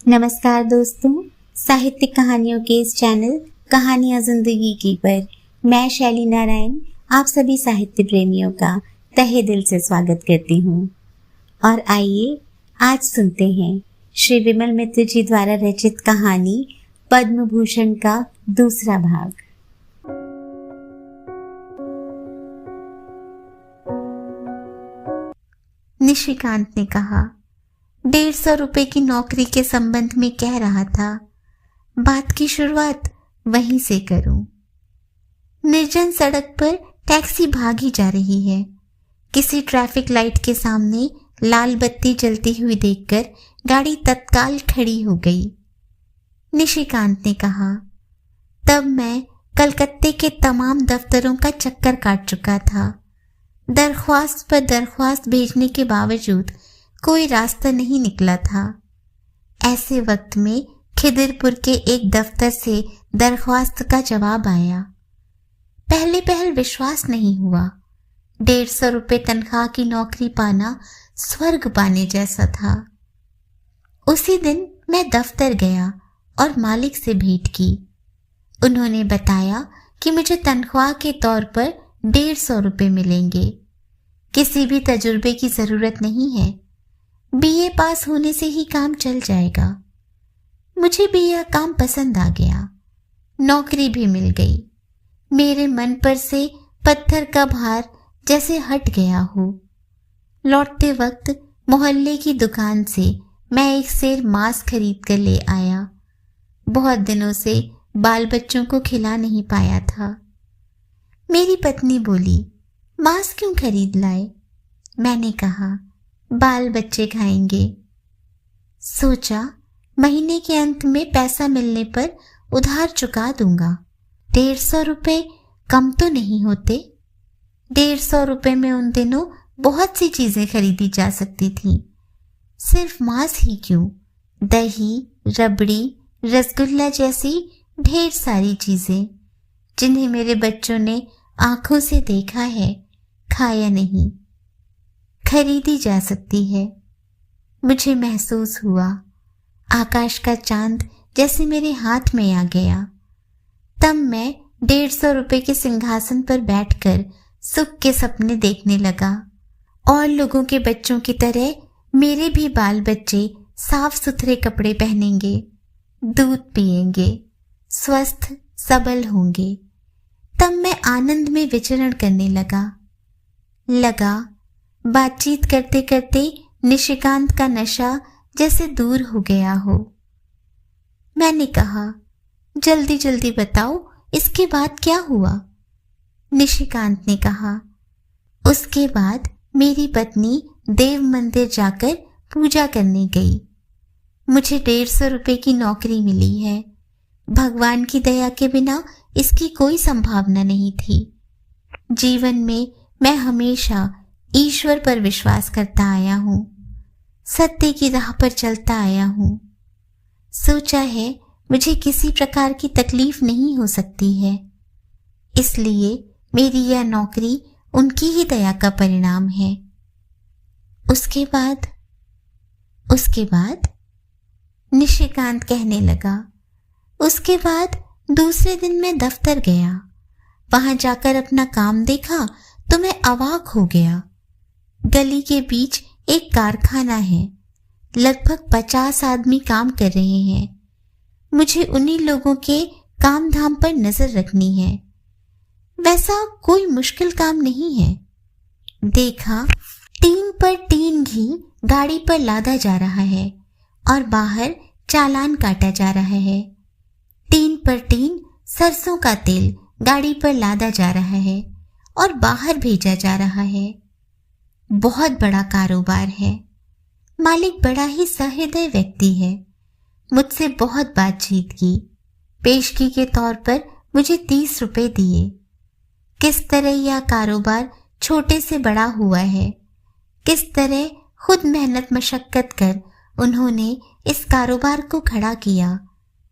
नमस्कार दोस्तों, साहित्यिक कहानियों के इस चैनल कहानियां जिंदगी की पर मैं शैली नारायण आप सभी साहित्य प्रेमियों का तहे दिल से स्वागत करती हूँ। और आइए आज सुनते हैं श्री विमल मित्र जी द्वारा रचित कहानी पद्म भूषण का दूसरा भाग। निशिकांत ने कहा, 150 रुपए की नौकरी के संबंध में कह रहा था, बात की शुरुआत वहीं से करूं। निर्जन सड़क पर टैक्सी भागी जा रही है। किसी ट्रैफिक लाइट के सामने लाल बत्ती जलती हुई देखकर गाड़ी तत्काल खड़ी हो गई। निशिकांत ने कहा, तब मैं कलकत्ते के तमाम दफ्तरों का चक्कर काट चुका था। दरख्वास्त पर दरख्वास्त भेजने के बावजूद कोई रास्ता नहीं निकला था। ऐसे वक्त में खिदिरपुर के एक दफ्तर से दरख्वास्त का जवाब आया। पहले विश्वास नहीं हुआ। 150 रुपए तनख्वाह की नौकरी पाना स्वर्ग पाने जैसा था। उसी दिन मैं दफ्तर गया और मालिक से भेंट की। उन्होंने बताया कि मुझे तनख्वाह के तौर पर 150 रुपए मिलेंगे। किसी भी तजुर्बे की जरूरत नहीं है। बीए पास होने से ही काम चल जाएगा। मुझे भी यह काम पसंद आ गया। नौकरी भी मिल गई। मेरे मन पर से पत्थर का भार जैसे हट गया हो। लौटते वक्त मोहल्ले की दुकान से मैं एक सेर मांस खरीद कर ले आया। बहुत दिनों से बाल बच्चों को खिला नहीं पाया था। मेरी पत्नी बोली, मांस क्यों खरीद लाए? मैंने कहा, बाल बच्चे खाएंगे। सोचा महीने के अंत में पैसा मिलने पर उधार चुका दूंगा। 150 रुपए कम तो नहीं होते। 150 रुपए में उन दिनों बहुत सी चीजें खरीदी जा सकती थी। सिर्फ मांस ही क्यों, दही, रबड़ी, रसगुल्ला जैसी ढेर सारी चीजें जिन्हें मेरे बच्चों ने आंखों से देखा है, खाया नहीं, खरीदी जा सकती है। मुझे महसूस हुआ आकाश का चांद जैसे मेरे हाथ में आ गया। तब मैं 150 रुपए के सिंहासन पर बैठकर सुख के सपने देखने लगा। और लोगों के बच्चों की तरह मेरे भी बाल बच्चे साफ सुथरे कपड़े पहनेंगे, दूध पिएंगे, स्वस्थ सबल होंगे। तब मैं आनंद में विचरण करने लगा बातचीत करते करते निशिकांत का नशा जैसे दूर हो गया हो। मैंने कहा, जल्दी जल्दी बताओ, इसके बाद क्या हुआ? निशिकांत ने कहा, उसके बाद मेरी पत्नी देव मंदिर जाकर पूजा करने गई। मुझे 150 रुपए की नौकरी मिली है। भगवान की दया के बिना इसकी कोई संभावना नहीं थी। जीवन में मैं हमेशा ईश्वर पर विश्वास करता आया हूँ, सत्य की राह पर चलता आया हूँ। सोचा है मुझे किसी प्रकार की तकलीफ नहीं हो सकती है, इसलिए मेरी यह नौकरी उनकी ही दया का परिणाम है। उसके बाद निशिकांत कहने लगा, उसके बाद दूसरे दिन मैं दफ्तर गया। वहां जाकर अपना काम देखा तो मैं अवाक हो गया। गली के बीच एक कारखाना है। लगभग 50 आदमी काम कर रहे हैं। मुझे उन्हीं लोगों के काम धाम पर नजर रखनी है। वैसा कोई मुश्किल काम नहीं है। देखा, टीन पर टीन घी गाड़ी पर लादा जा रहा है और बाहर चालान काटा जा रहा है। टीन पर टीन सरसों का तेल गाड़ी पर लादा जा रहा है और बाहर भेजा जा रहा है। बहुत बड़ा कारोबार है। मालिक बड़ा ही सहृदय व्यक्ति है। मुझसे बहुत बातचीत की। पेशगी के तौर पर मुझे 30 रुपए दिए। किस तरह यह कारोबार छोटे से बड़ा हुआ है, किस तरह खुद मेहनत मशक्कत कर उन्होंने इस कारोबार को खड़ा किया,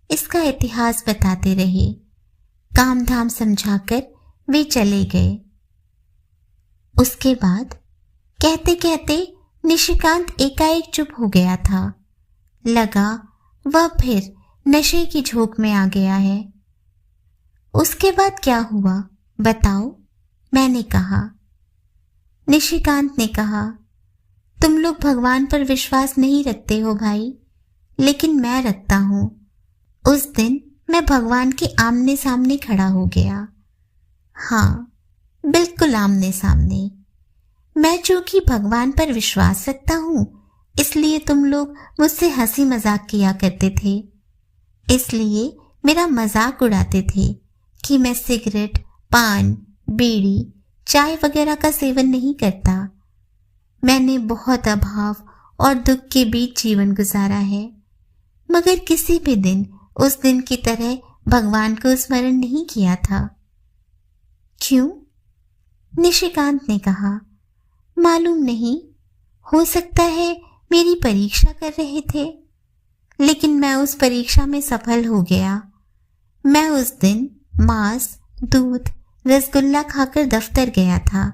इसका इतिहास बताते रहे। काम धाम समझाकर वे चले गए। उसके बाद कहते कहते निशिकांत एकाएक चुप हो गया था। लगा वह फिर नशे की झोंक में आ गया है। उसके बाद क्या हुआ बताओ, मैंने कहा। निशिकांत ने कहा, तुम लोग भगवान पर विश्वास नहीं रखते हो भाई, लेकिन मैं रखता हूं। उस दिन मैं भगवान के आमने सामने खड़ा हो गया। हाँ, बिल्कुल आमने सामने। मैं चूंकि भगवान पर विश्वास रखता हूं, इसलिए तुम लोग मुझसे हंसी मजाक किया करते थे। इसलिए मेरा मजाक उड़ाते थे कि मैं सिगरेट, पान, बीड़ी, चाय वगैरह का सेवन नहीं करता। मैंने बहुत अभाव और दुख के बीच जीवन गुजारा है, मगर किसी भी दिन उस दिन की तरह भगवान को स्मरण नहीं किया था। क्यों? निशिकांत ने कहा, मालूम नहीं, हो सकता है मेरी परीक्षा कर रहे थे, लेकिन मैं उस परीक्षा में सफल हो गया। मैं उस दिन मांस, दूध, रसगुल्ला खाकर दफ्तर गया था।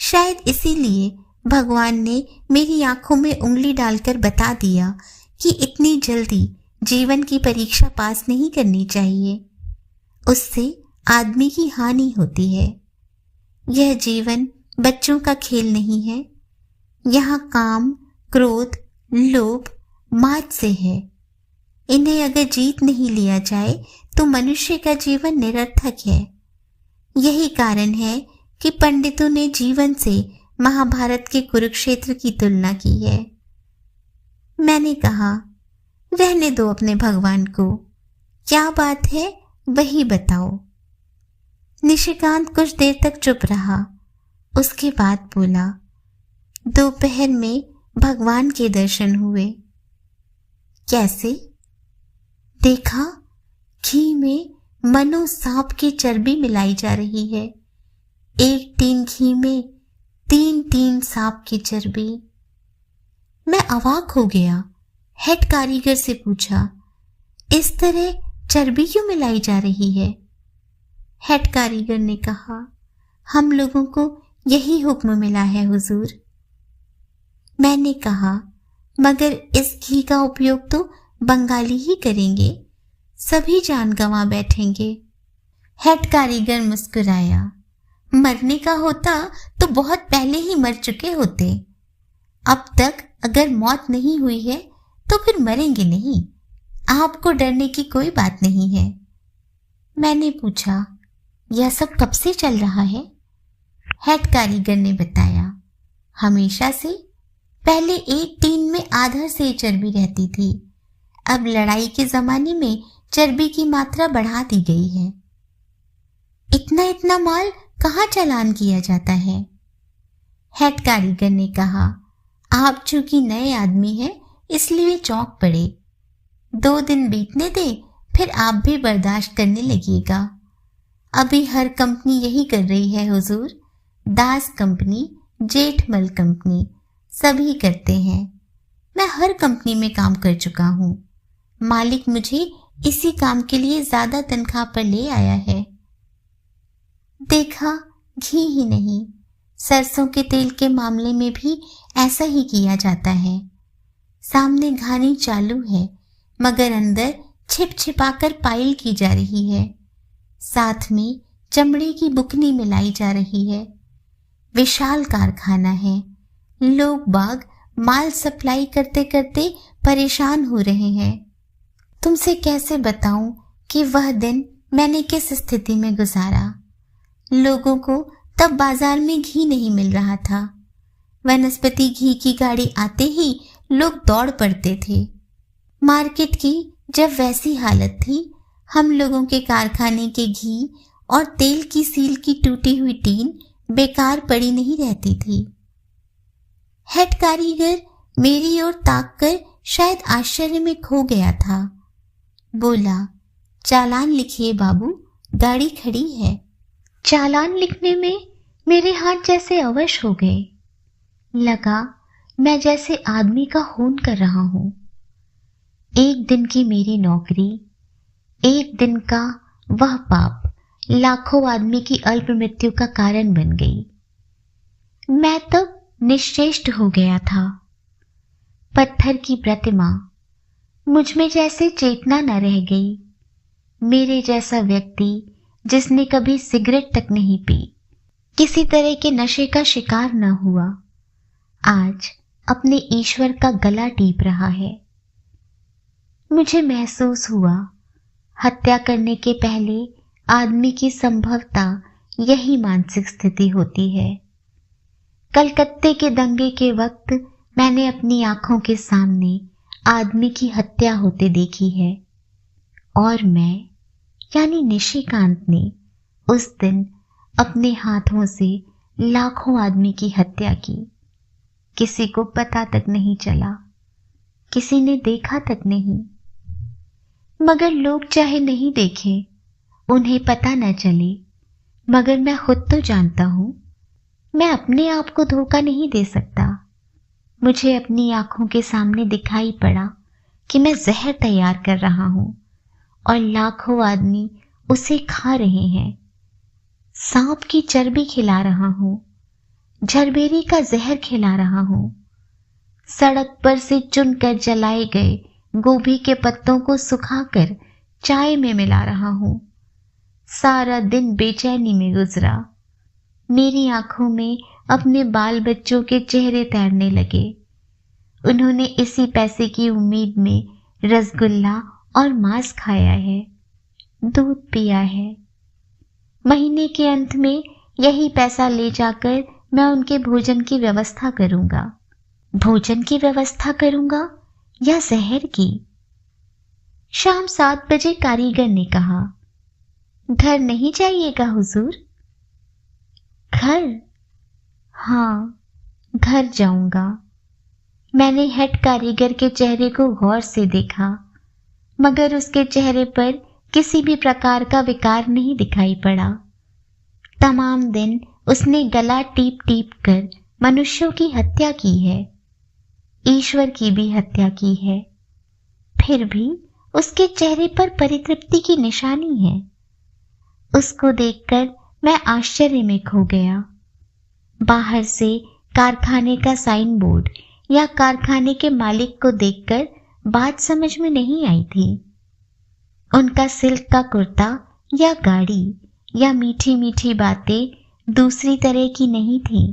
शायद इसीलिए भगवान ने मेरी आंखों में उंगली डालकर बता दिया कि इतनी जल्दी जीवन की परीक्षा पास नहीं करनी चाहिए, उससे आदमी की हानि होती है। यह जीवन बच्चों का खेल नहीं है। यहाँ काम, क्रोध, लोभ, मात से है। इन्हें अगर जीत नहीं लिया जाए तो मनुष्य का जीवन निरर्थक है। यही कारण है कि पंडितों ने जीवन से महाभारत के कुरुक्षेत्र की तुलना की है। मैंने कहा, रहने दो अपने भगवान को, क्या बात है वही बताओ। निशिकांत कुछ देर तक चुप रहा, उसके बाद बोला, दोपहर में भगवान के दर्शन हुए। कैसे? देखा, घी में मनो सांप की चर्बी मिलाई जा रही है। एक टीन घी में 3 सांप की चर्बी। मैं अवाक हो गया। हेड कारीगर से पूछा, इस तरह चर्बी क्यों मिलाई जा रही है? हेड कारीगर ने कहा, हम लोगों को यही हुक्म मिला है हुजूर। मैंने कहा, मगर इस घी का उपयोग तो बंगाली ही करेंगे, सभी जान गंवा बैठेंगे। हेड कारीगर मुस्कुराया, मरने का होता तो बहुत पहले ही मर चुके होते। अब तक अगर मौत नहीं हुई है तो फिर मरेंगे नहीं। आपको डरने की कोई बात नहीं है। मैंने पूछा, यह सब कब से चल रहा है? हेड कारीगर ने बताया, हमेशा से। पहले एक टीन में आधा से चर्बी रहती थी, अब लड़ाई के जमाने में चर्बी की मात्रा बढ़ा दी गई है। इतना माल कहाँ चालान किया जाता है? हेड कारीगर ने कहा, आप चूंकि नए आदमी हैं इसलिए चौंक पड़े। 2 दिन बीतने दे, फिर आप भी बर्दाश्त करने लगिएगा। अभी हर कंपनी यही कर रही है हुजूर। दास कंपनी, जेठमल कंपनी, सभी करते हैं। मैं हर कंपनी में काम कर चुका हूँ। मालिक मुझे इसी काम के लिए ज्यादा तनख्वाह पर ले आया है। देखा, घी ही नहीं, सरसों के तेल के मामले में भी ऐसा ही किया जाता है। सामने घानी चालू है, मगर अंदर छिप छिपाकर पाइल की जा रही है। साथ में चमड़े की बुकनी मिलाई जा रही है। विशाल कारखाना है। लोग बाग माल सप्लाई करते करते परेशान हो रहे हैं। तुमसे कैसे बताऊं कि वह दिन मैंने किस स्थिति में गुजारा। लोगों को तब बाजार में घी नहीं मिल रहा था। वनस्पति घी की गाड़ी आते ही लोग दौड़ पड़ते थे। मार्केट की जब वैसी हालत थी, हम लोगों के कारखाने के घी और तेल की सील की टूटी हुई टीन बेकार पड़ी नहीं रहती थी। हेड कारीगर मेरी ओर ताककर शायद आश्चर्य में खो गया था। बोला, चालान लिखिए बाबू, गाड़ी खड़ी है। चालान लिखने में मेरे हाथ जैसे अवश हो गए। लगा मैं जैसे आदमी का खून कर रहा हूं। एक दिन की मेरी नौकरी, एक दिन का वह पाप लाखों आदमी की अल्प मृत्यु का कारण बन गई। मैं तब निश्चेष्ट हो गया था। पत्थर की प्रतिमा, मुझ में जैसे चेतना न रह गई। मेरे जैसा व्यक्ति जिसने कभी सिगरेट तक नहीं पी, किसी तरह के नशे का शिकार न हुआ, आज अपने ईश्वर का गला टीप रहा है। मुझे महसूस हुआ हत्या करने के पहले आदमी की संभवतः यही मानसिक स्थिति होती है। कलकत्ते के दंगे के वक्त मैंने अपनी आंखों के सामने आदमी की हत्या होते देखी है और मैं यानी निशिकांत ने उस दिन अपने हाथों से लाखों आदमी की हत्या की। किसी को पता तक नहीं चला, किसी ने देखा तक नहीं। मगर लोग चाहे नहीं देखें, उन्हें पता न चले, मगर मैं खुद तो जानता हूं, मैं अपने आप को धोखा नहीं दे सकता। मुझे अपनी आंखों के सामने दिखाई पड़ा कि मैं जहर तैयार कर रहा हूं और लाखों आदमी उसे खा रहे हैं। सांप की चर्बी खिला रहा हूं, झरबेरी का जहर खिला रहा हूं, सड़क पर से चुनकर जलाए गए गोभी के पत्तों को सुखाकर चाय में मिला रहा हूं। सारा दिन बेचैनी में गुजरा। मेरी आंखों में अपने बाल बच्चों के चेहरे तैरने लगे। उन्होंने इसी पैसे की उम्मीद में रसगुल्ला और मांस खाया है, दूध पिया है। महीने के अंत में यही पैसा ले जाकर मैं उनके भोजन की व्यवस्था करूंगा। भोजन की व्यवस्था करूंगा या जहर की? शाम 7 बजे कारीगर ने कहा, घर नहीं जाइएगा हुजूर? घर? हाँ, घर जाऊंगा। मैंने हेड कारीगर के चेहरे को गौर से देखा, मगर उसके चेहरे पर किसी भी प्रकार का विकार नहीं दिखाई पड़ा। तमाम दिन उसने गला टीप टीप कर मनुष्यों की हत्या की है, ईश्वर की भी हत्या की है। फिर भी उसके चेहरे पर परितृप्ति की निशानी है। उसको देखकर मैं आश्चर्य में खो गया। बाहर से कारखाने का साइन बोर्ड या कारखाने के मालिक को देखकर बात समझ में नहीं आई थी। उनका सिल्क का कुर्ता या गाड़ी या मीठी मीठी बातें दूसरी तरह की नहीं थी।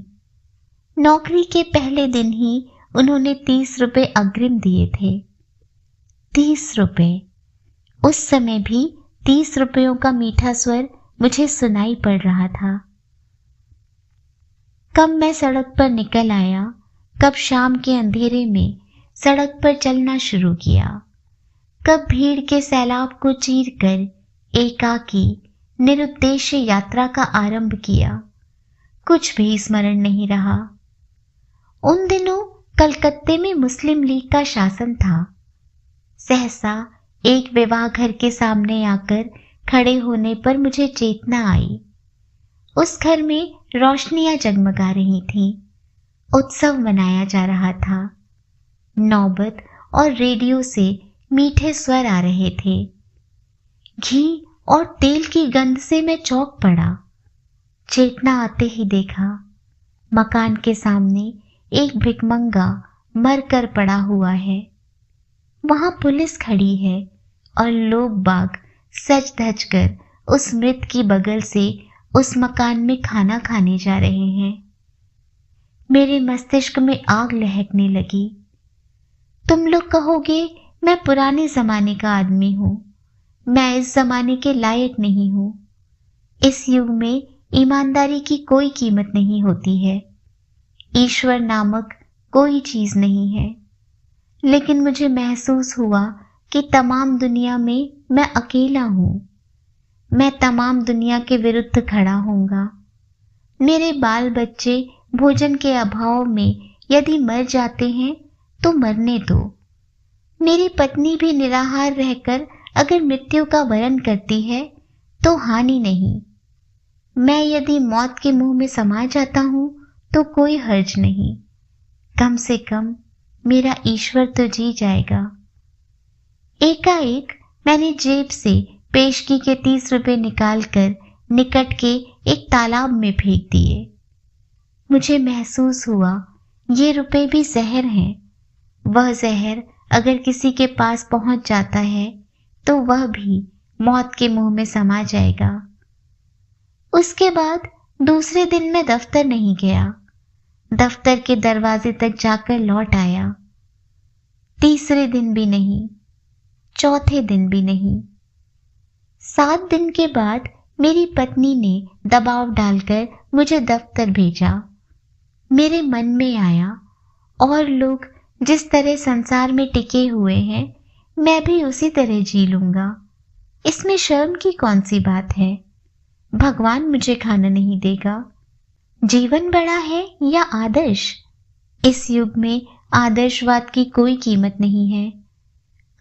नौकरी के पहले दिन ही उन्होंने 30 रुपए अग्रिम दिए थे। 30 रुपए! उस समय भी 30 रुपयों का मीठा स्वर मुझे सुनाई पड़ रहा था। कब मैं सड़क पर निकल आया, कब शाम के अंधेरे में सड़क पर चलना शुरू किया, कब भीड़ के सैलाब को चीरकर एकाकी निरुद्देश्य यात्रा का आरंभ किया, कुछ भी स्मरण नहीं रहा। उन दिनों कलकत्ते में मुस्लिम लीग का शासन था। सहसा एक विवाह घर के सामने आकर खड़े होने पर मुझे चेतना आई। उस घर में रोशनियां जगमगा रही थीं। उत्सव मनाया जा रहा था। नौबत और रेडियो से मीठे स्वर आ रहे थे। घी और तेल की गंध से मैं चौंक पड़ा। चेतना आते ही देखा मकान के सामने एक भिखमंगा मर कर पड़ा हुआ है। वहां पुलिस खड़ी है और लोग बाग सज धज कर उस मृत की बगल से उस मकान में खाना खाने जा रहे हैं। मेरे मस्तिष्क में आग लहकने लगी। तुम लोग कहोगे मैं पुराने जमाने का आदमी हूं, मैं इस जमाने के लायक नहीं हूं। इस युग में ईमानदारी की कोई कीमत नहीं होती है, ईश्वर नामक कोई चीज नहीं है। लेकिन मुझे महसूस हुआ कि तमाम दुनिया में मैं अकेला हूं। मैं तमाम दुनिया के विरुद्ध खड़ा होऊंगा। मेरे बाल बच्चे भोजन के अभाव में यदि मर जाते हैं तो मरने दो। मेरी पत्नी भी निराहार रहकर अगर मृत्यु का वरण करती है तो हानि नहीं। मैं यदि मौत के मुंह में समा जाता हूं तो कोई हर्ज नहीं। कम से कम मेरा ईश्वर तो जी जाएगा। एकाएक मैंने जेब से पेशगी के 30 रुपए निकालकर निकट के एक तालाब में फेंक दिए। मुझे महसूस हुआ ये रुपए भी जहर हैं। वह जहर अगर किसी के पास पहुंच जाता है तो वह भी मौत के मुंह में समा जाएगा। उसके बाद दूसरे दिन मैं दफ्तर नहीं गया। दफ्तर के दरवाजे तक जाकर लौट आया। तीसरे दिन भी नहीं, चौथे दिन भी नहीं। 7 दिन के बाद मेरी पत्नी ने दबाव डालकर मुझे दफ्तर भेजा। मेरे मन में आया, और लोग जिस तरह संसार में टिके हुए हैं, मैं भी उसी तरह जी लूंगा। इसमें शर्म की कौन सी बात है? भगवान मुझे खाना नहीं देगा। जीवन बड़ा है या आदर्श? इस युग में आदर्शवाद की कोई कीमत नहीं है।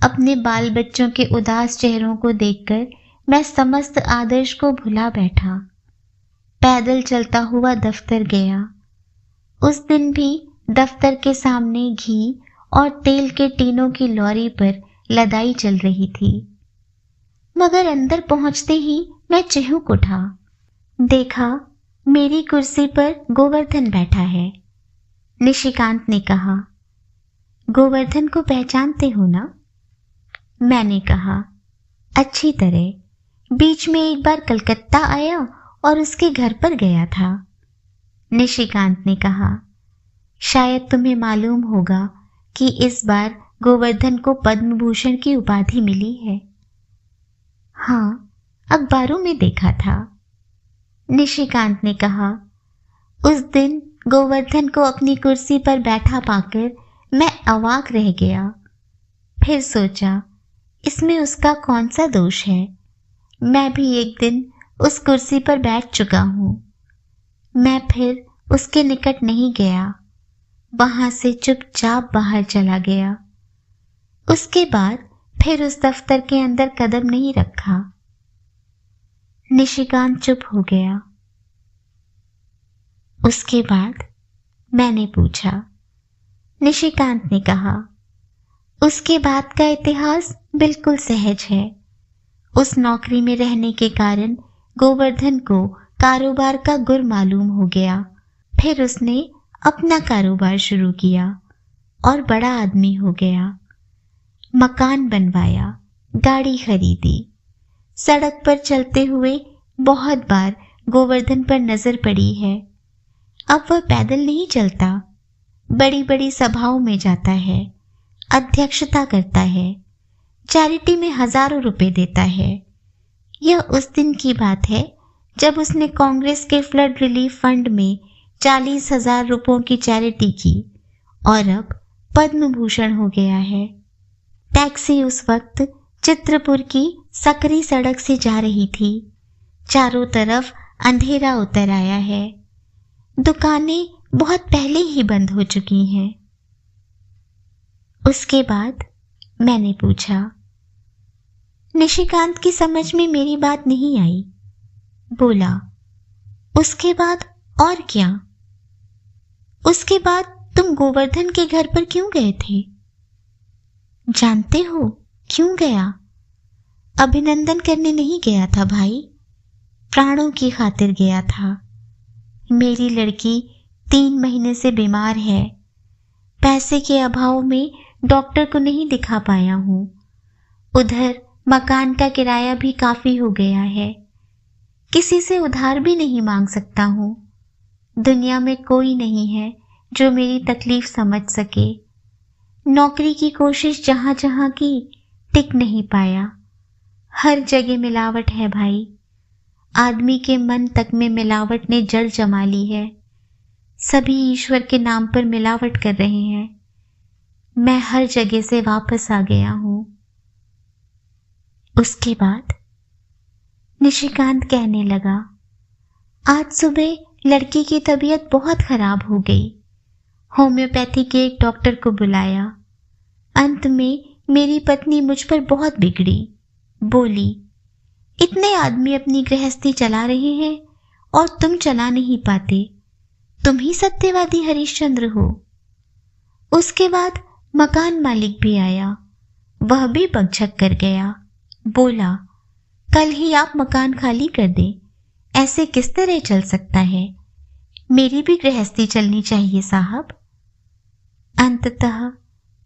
अपने बाल बच्चों के उदास चेहरों को देखकर मैं समस्त आदर्श को भुला बैठा। पैदल चलता हुआ दफ्तर गया। उस दिन भी दफ्तर के सामने घी और तेल के टीनों की लॉरी पर लदाई चल रही थी। मगर अंदर पहुंचते ही मैं चिहुक उठा। देखा, मेरी कुर्सी पर गोवर्धन बैठा है। निशिकांत ने कहा, गोवर्धन को पहचानते हो ना? मैंने कहा, अच्छी तरह। बीच में एक बार कलकत्ता आया और उसके घर पर गया था। निशिकांत ने कहा, शायद तुम्हें मालूम होगा कि इस बार गोवर्धन को पद्म भूषण की उपाधि मिली है। हाँ, अखबारों में देखा था। निशिकांत ने कहा, उस दिन गोवर्धन को अपनी कुर्सी पर बैठा पाकर मैं अवाक रह गया। फिर सोचा, इसमें उसका कौन सा दोष है? मैं भी एक दिन उस कुर्सी पर बैठ चुका हूं। मैं फिर उसके निकट नहीं गया, वहां से चुपचाप बाहर चला गया। उसके बाद फिर उस दफ्तर के अंदर कदम नहीं रखा। निशिकांत चुप हो गया। उसके बाद मैंने पूछा। निशिकांत ने कहा, उसके बाद का इतिहास बिल्कुल सहज है। उस नौकरी में रहने के कारण गोवर्धन को कारोबार का गुर मालूम हो गया। फिर उसने अपना कारोबार शुरू किया और बड़ा आदमी हो गया। मकान बनवाया, गाड़ी खरीदी। सड़क पर चलते हुए बहुत बार गोवर्धन पर नजर पड़ी है। अब वह पैदल नहीं चलता, बड़ी बड़ी सभाओं में जाता है, अध्यक्षता करता है, चैरिटी में हजारों रुपए देता है। यह उस दिन की बात है जब उसने कांग्रेस के फ्लड रिलीफ फंड में 40,000 रुपयों की चैरिटी की और अब पद्म भूषण हो गया है। टैक्सी उस वक्त चित्रपुर की सकरी सड़क से जा रही थी। चारों तरफ अंधेरा उतर आया है। दुकानें बहुत पहले ही बंद हो चुकी हैं। उसके बाद मैंने पूछा। निशिकांत की समझ में मेरी बात नहीं आई। बोला, उसके बाद और क्या? उसके बाद तुम गोवर्धन के घर पर क्यों गए थे? जानते हो क्यों गया? अभिनंदन करने नहीं गया था भाई, प्राणों की खातिर गया था। मेरी लड़की 3 महीने से बीमार है। पैसे के अभाव में डॉक्टर को नहीं दिखा पाया हूँ। उधर मकान का किराया भी काफी हो गया है। किसी से उधार भी नहीं मांग सकता हूँ। दुनिया में कोई नहीं है जो मेरी तकलीफ समझ सके। नौकरी की कोशिश जहां जहां की, टिक नहीं पाया। हर जगह मिलावट है भाई। आदमी के मन तक में मिलावट ने जड़ जमा ली है। सभी ईश्वर के नाम पर मिलावट कर रहे हैं। मैं हर जगह से वापस आ गया हूं। उसके बाद निशिकांत कहने लगा, आज सुबह लड़की की तबीयत बहुत खराब हो गई। होम्योपैथी के एक डॉक्टर को बुलाया। अंत में मेरी पत्नी मुझ पर बहुत बिगड़ी। बोली, इतने आदमी अपनी गृहस्थी चला रहे हैं और तुम चला नहीं पाते। तुम ही सत्यवादी हरिश्चंद्र हो। उसके बाद मकान मालिक भी आया। वह भी बकझक कर गया। बोला, कल ही आप मकान खाली कर दें। ऐसे किस तरह चल सकता है? मेरी भी गृहस्थी चलनी चाहिए साहब। अंततः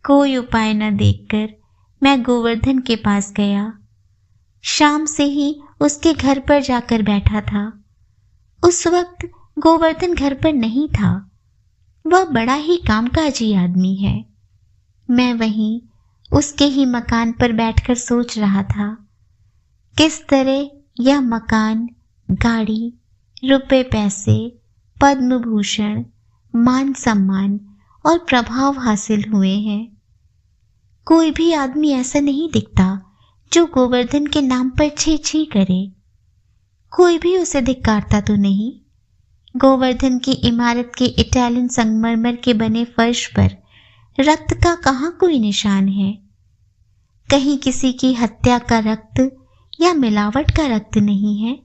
कोई उपाय न देखकर मैं गोवर्धन के पास गया। शाम से ही उसके घर पर जाकर बैठा था। उस वक्त गोवर्धन घर पर नहीं था। वह बड़ा ही कामकाजी आदमी है। मैं वहीं उसके ही मकान पर बैठकर सोच रहा था किस तरह यह मकान, गाड़ी, रुपए पैसे, पद्म भूषण, मान सम्मान और प्रभाव हासिल हुए हैं। कोई भी आदमी ऐसा नहीं दिखता जो गोवर्धन के नाम पर छी छी करे। कोई भी उसे धिक्कारता तो नहीं। गोवर्धन की इमारत के इटालियन संगमरमर के बने फर्श पर रक्त का कहाँ कोई निशान है। कहीं किसी की हत्या का रक्त या मिलावट का रक्त नहीं है।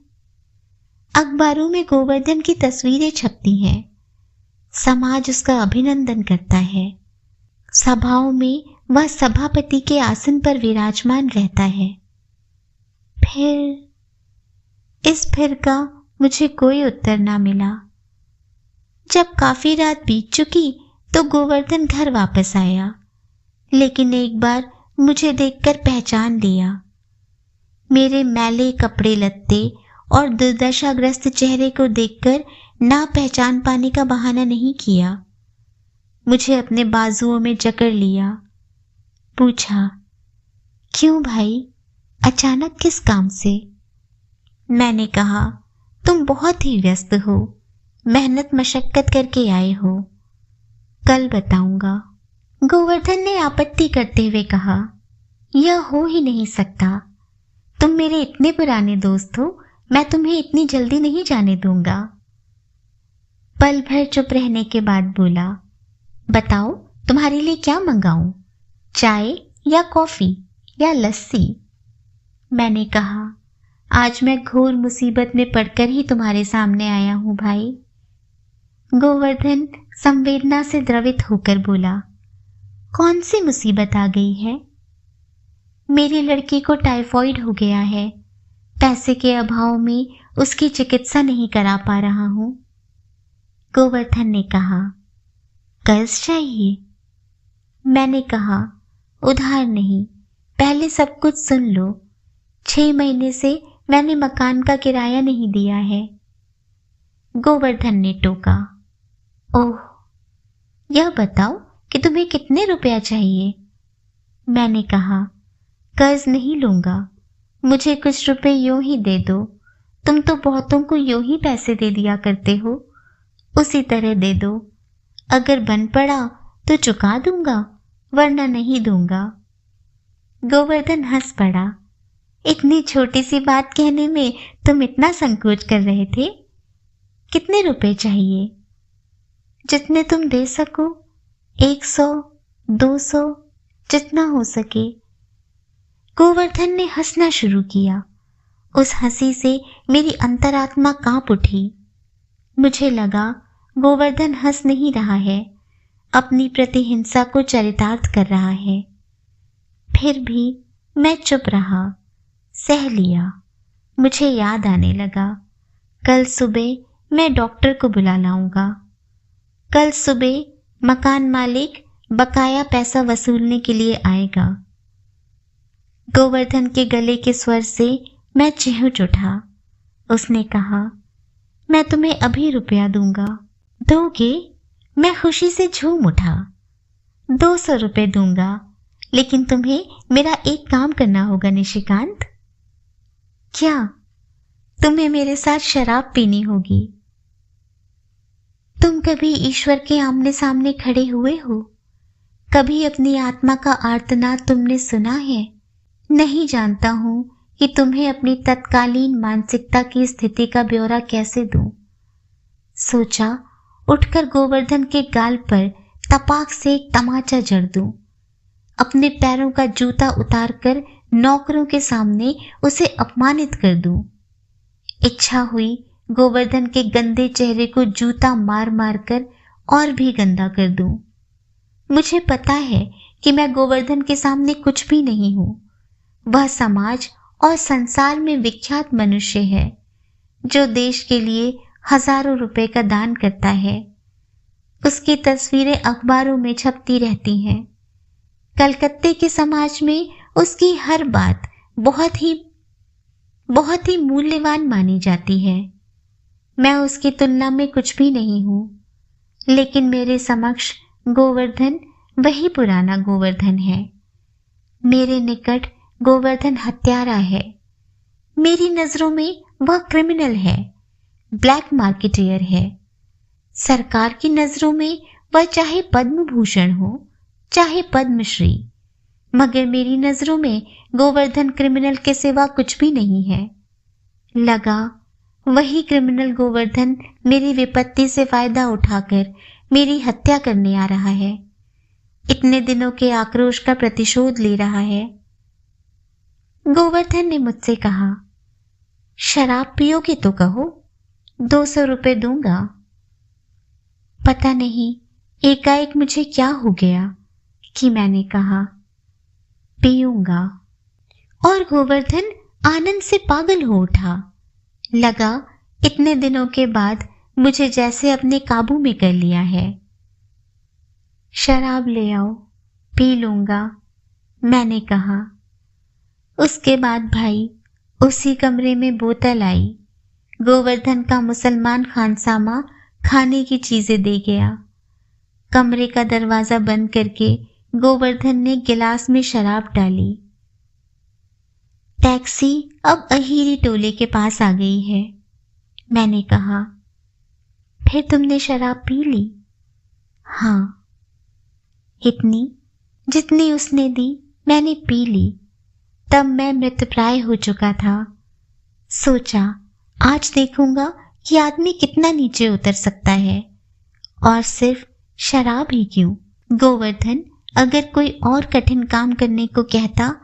अखबारों में गोवर्धन की तस्वीरें छपती हैं। समाज उसका अभिनंदन करता है। सभाओं में वह सभापति के आसन पर विराजमान रहता है। फिर का मुझे कोई उत्तर ना मिला। जब काफी रात बीत चुकी तो गोवर्धन घर वापस आया, लेकिन एक बार मुझे देखकर पहचान लिया। मेरे मैले कपड़े लत्ते और दुर्दशाग्रस्त चेहरे को देखकर ना पहचान पाने का बहाना नहीं किया। मुझे अपने बाजुओं में जकड़ लिया। पूछा, क्यों भाई, अचानक किस काम से? मैंने कहा, तुम बहुत ही व्यस्त हो, मेहनत मशक्कत करके आए हो, कल बताऊंगा। गोवर्धन ने आपत्ति करते हुए कहा, यह हो ही नहीं सकता। तुम मेरे इतने पुराने दोस्त हो, मैं तुम्हें इतनी जल्दी नहीं जाने दूंगा। पल भर चुप रहने के बाद बोला, बताओ तुम्हारे लिए क्या मंगाऊं, चाय या कॉफी या लस्सी? मैंने कहा, आज मैं घोर मुसीबत में पड़कर ही तुम्हारे सामने आया हूं भाई। गोवर्धन संवेदना से द्रवित होकर बोला, कौन सी मुसीबत आ गई है? मेरी लड़की को टाइफॉइड हो गया है। पैसे के अभाव में उसकी चिकित्सा नहीं करा पा रहा हूं। गोवर्धन ने कहा, कर्ज चाहिए? मैंने कहा, उधार नहीं, पहले सब कुछ सुन लो। 6 महीने से मैंने मकान का किराया नहीं दिया है। गोवर्धन ने टोका, ओह, यह बताओ कि तुम्हें कितने रुपया चाहिए? मैंने कहा, कर्ज नहीं लूंगा, मुझे कुछ रुपए यूं ही दे दो। तुम तो बहुतों को यूं ही पैसे दे दिया करते हो, उसी तरह दे दो। अगर बन पड़ा तो चुका दूंगा, वरना नहीं दूंगा। गोवर्धन हंस पड़ा। इतनी छोटी सी बात कहने में तुम इतना संकोच कर रहे थे? कितने रुपए चाहिए? जितने तुम दे सको, 100, 200, जितना हो सके। गोवर्धन ने हंसना शुरू किया। उस हंसी से मेरी अंतरात्मा कांप उठी। मुझे लगा गोवर्धन हंस नहीं रहा है, अपनी प्रतिहिंसा को चरितार्थ कर रहा है। फिर भी मैं चुप रहा, सह लिया। मुझे याद आने लगा, कल सुबह मैं डॉक्टर को बुला लाऊंगा। कल सुबह मकान मालिक बकाया पैसा वसूलने के लिए आएगा। गोवर्धन के गले के स्वर से मैं चिहुच उठा। उसने कहा, मैं तुम्हें अभी रुपया दूंगा, दोगे? मैं खुशी से झूम उठा। 200 रुपए दूंगा, लेकिन तुम्हें मेरा एक काम करना होगा निशिकांत। क्या? तुम्हें मेरे साथ शराब पीनी होगी। तुम कभी ईश्वर के आमने सामने खड़े हुए हो? कभी अपनी आत्मा का आर्तनाद तुमने सुना है? नहीं जानता हूं कि तुम्हें अपनी तत्कालीन मानसिकता की स्थिति का ब्यौरा कैसे दूं। सोचा, उठकर गोवर्धन के गाल पर तपाक से एक तमाचा जड़ दूं। अपने पैरों का जूता उतारकर नौकरों के सामने उसे अपमानित कर दूं। इच्छा हुई गोवर्धन के गंदे चेहरे को जूता मार मार कर और भी गंदा कर दूं। मुझे पता है कि मैं गोवर्धन के सामने कुछ भी नहीं हूं। वह समाज और संसार में विख्यात मनुष्य है, जो देश के लिए हजारों रुपए का दान करता है। उसकी तस्वीरें अखबारों में छपती रहती हैं। कलकत्ते के समाज में उसकी हर बात बहुत ही मूल्यवान मानी जाती है। मैं उसकी तुलना में कुछ भी नहीं हूं, लेकिन मेरे समक्ष गोवर्धन वही पुराना गोवर्धन है। मेरे निकट गोवर्धन हत्यारा है। मेरी नजरों में वह क्रिमिनल है, ब्लैक मार्केटियर है। सरकार की नजरों में वह चाहे पद्म भूषण हो, चाहे पद्मश्री, मगर मेरी नजरों में गोवर्धन क्रिमिनल के सिवा कुछ भी नहीं है। लगा वही क्रिमिनल गोवर्धन मेरी विपत्ति से फायदा उठाकर मेरी हत्या करने आ रहा है। इतने दिनों के आक्रोश का प्रतिशोध ले रहा है। गोवर्धन ने मुझसे कहा, शराब पियोगे तो कहो, 200 रुपए दूंगा। पता नहीं एकाएक मुझे क्या हो गया कि मैंने कहा, पीऊंगा। और गोवर्धन आनंद से पागल हो उठा। लगा इतने दिनों के बाद मुझे जैसे अपने काबू में कर लिया है। शराब ले आओ, पी लूंगा, मैंने कहा। उसके बाद भाई उसी कमरे में बोतल आई। गोवर्धन का मुसलमान खानसामा खाने की चीजें दे गया। कमरे का दरवाजा बंद करके गोवर्धन ने गिलास में शराब डाली। टैक्सी अब अहीरी टोले के पास आ गई है, मैंने कहा। फिर तुमने शराब पी ली? हाँ, इतनी जितनी उसने दी मैंने पी ली। तब मैं मृतप्राय हो चुका था। सोचा आज देखूंगा कि आदमी कितना नीचे उतर सकता है। और सिर्फ शराब ही क्यों, गोवर्धन अगर कोई और कठिन काम करने को कहता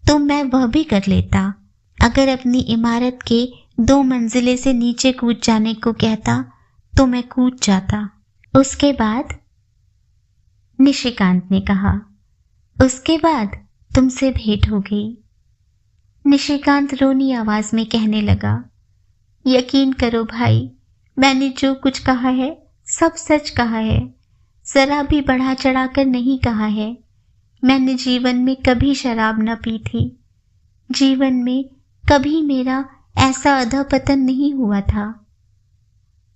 तो मैं वह भी कर लेता। अगर अपनी इमारत के 2 मंजिले से नीचे कूद जाने को कहता तो मैं कूद जाता। उसके बाद, निशिकांत ने कहा, उसके बाद तुमसे भेंट हो गई। निशिकांत रोनी आवाज में कहने लगा, यकीन करो भाई, मैंने जो कुछ कहा है सब सच कहा है, जरा भी बढ़ा चढ़ाकर नहीं कहा है। मैंने जीवन में कभी शराब न पी थी। जीवन में कभी मेरा ऐसा अधःपतन नहीं हुआ था।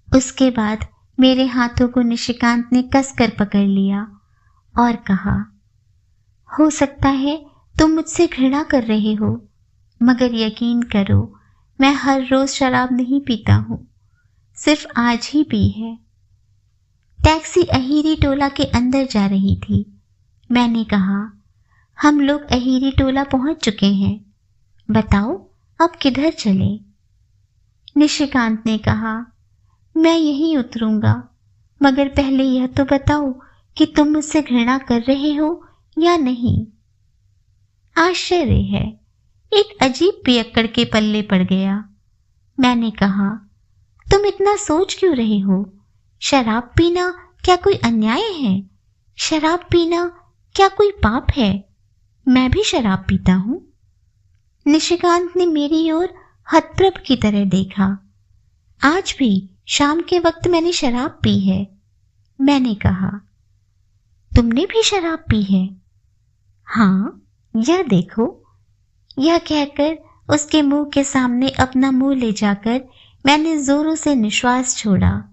उसके बाद मेरे हाथों को निशिकांत ने कसकर पकड़ लिया और कहा, हो सकता है तुम मुझसे घृणा कर रहे हो, मगर यकीन करो मैं हर रोज शराब नहीं पीता हूं, सिर्फ आज ही पी है। टैक्सी अहीरी टोला के अंदर जा रही थी। मैंने कहा, हम लोग अहीरी टोला पहुंच चुके हैं, बताओ अब किधर चले? निशिकांत ने कहा, मैं यहीं उतरूंगा, मगर पहले यह तो बताओ कि तुम मुझसे घृणा कर रहे हो या नहीं। आश्चर्य है, एक अजीब पियक्कड़ के पल्ले पड़ गया। मैंने कहा, तुम इतना सोच क्यों रहे हो? शराब पीना क्या कोई अन्याय है? शराब पीना क्या कोई पाप है? मैं भी शराब पीता हूं। निशिकांत ने मेरी ओर हतप्रभ की तरह देखा। आज भी शाम के वक्त मैंने शराब पी है, मैंने कहा। तुमने भी शराब पी है? हाँ, यह देखो। यह कहकर उसके मुंह के सामने अपना मुंह ले जाकर मैंने जोरों से निश्वास छोड़ा।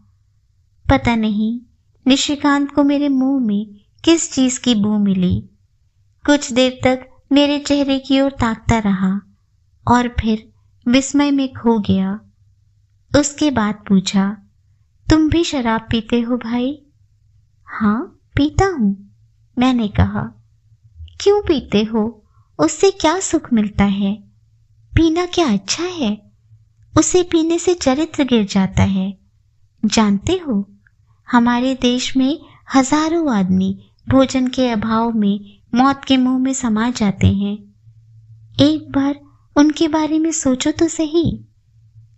पता नहीं निशिकांत को मेरे मुंह में किस चीज की बू मिली। कुछ देर तक मेरे चेहरे की ओर ताकता रहा और फिर विस्मय में खो गया। उसके बाद पूछा, तुम भी शराब पीते हो भाई? हाँ, पीता हूं, मैंने कहा। क्यों पीते हो? उससे क्या सुख मिलता है? पीना क्या अच्छा है? उसे पीने से चरित्र गिर जाता है। जानते हो, हमारे देश में हजारों आदमी भोजन के अभाव में मौत के मुंह में समा जाते हैं। एक बार उनके बारे में सोचो तो सही।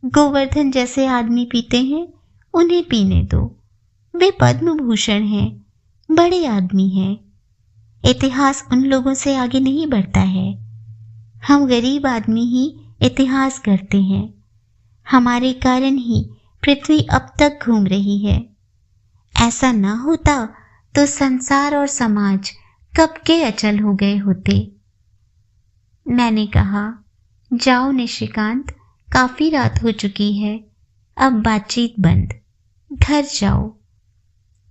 गोवर्धन जैसे आदमी पीते हैं, उन्हें पीने दो। वे पद्म भूषण हैं, बड़े आदमी हैं। इतिहास उन लोगों से आगे नहीं बढ़ता है। हम गरीब आदमी ही इतिहास करते हैं। हमारे कारण ही पृथ्वी अब तक घूम रही है। ऐसा न होता तो संसार और समाज कब के अचल हो गए होते। मैंने कहा, जाओ निशिकांत, काफी रात हो चुकी है, अब बातचीत बंद, घर जाओ।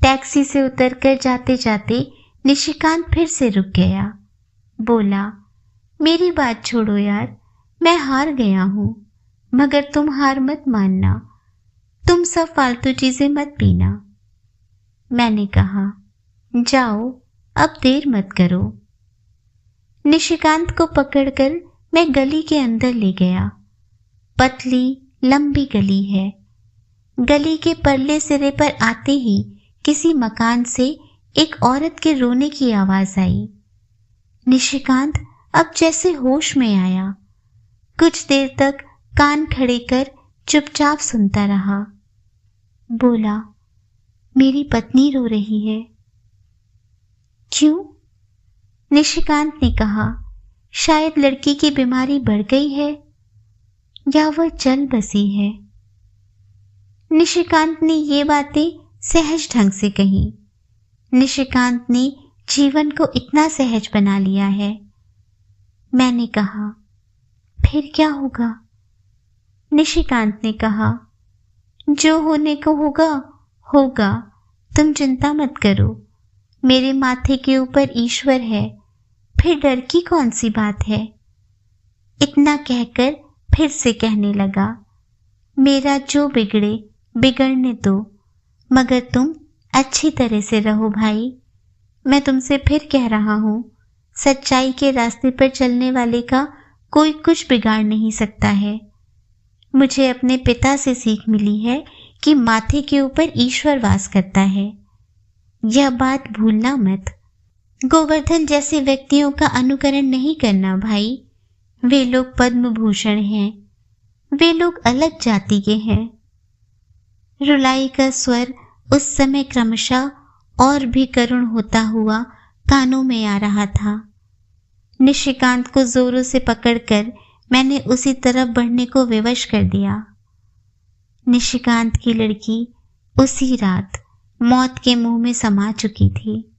टैक्सी से उतरकर जाते जाते निशिकांत फिर से रुक गया। बोला, मेरी बात छोड़ो यार, मैं हार गया हूं, मगर तुम हार मत मानना, तुम सब फालतू चीजें मत पीना। मैंने कहा, जाओ, अब देर मत करो। निशिकांत को पकड़कर मैं गली के अंदर ले गया। पतली लंबी गली है। गली के परले सिरे पर आते ही किसी मकान से एक औरत के रोने की आवाज आई। निशिकांत अब जैसे होश में आया। कुछ देर तक कान खड़े कर चुपचाप सुनता रहा। बोला, मेरी पत्नी रो रही है। क्यों? निशिकांत ने कहा, शायद लड़की की बीमारी बढ़ गई है या वह चल बसी है। निशिकांत ने ये बातें सहज ढंग से कही। निशिकांत ने जीवन को इतना सहज बना लिया है। मैंने कहा, फिर क्या होगा? निशिकांत ने कहा, जो होने को होगा होगा, तुम चिंता मत करो, मेरे माथे के ऊपर ईश्वर है, फिर डर की कौन सी बात है। इतना कहकर फिर से कहने लगा, मेरा जो बिगड़े बिगड़ने दो, मगर तुम अच्छी तरह से रहो भाई। मैं तुमसे फिर कह रहा हूं, सच्चाई के रास्ते पर चलने वाले का कोई कुछ बिगाड़ नहीं सकता है। मुझे अपने पिता से सीख मिली है कि माथे के ऊपर ईश्वर वास करता है। यह बात भूलना मत। गोवर्धन जैसे व्यक्तियों का अनुकरण नहीं करना भाई। वे लोग पद्म भूषण हैं। वे लोग अलग जाति के हैं। रुलाई का स्वर उस समय क्रमशः और भी करुण होता हुआ कानों में आ रहा था। निशिकांत को जोरों से पकड़कर मैंने उसी तरफ बढ़ने को विवश कर दिया। निशिकांत की लड़की उसी रात मौत के मुंह में समा चुकी थी।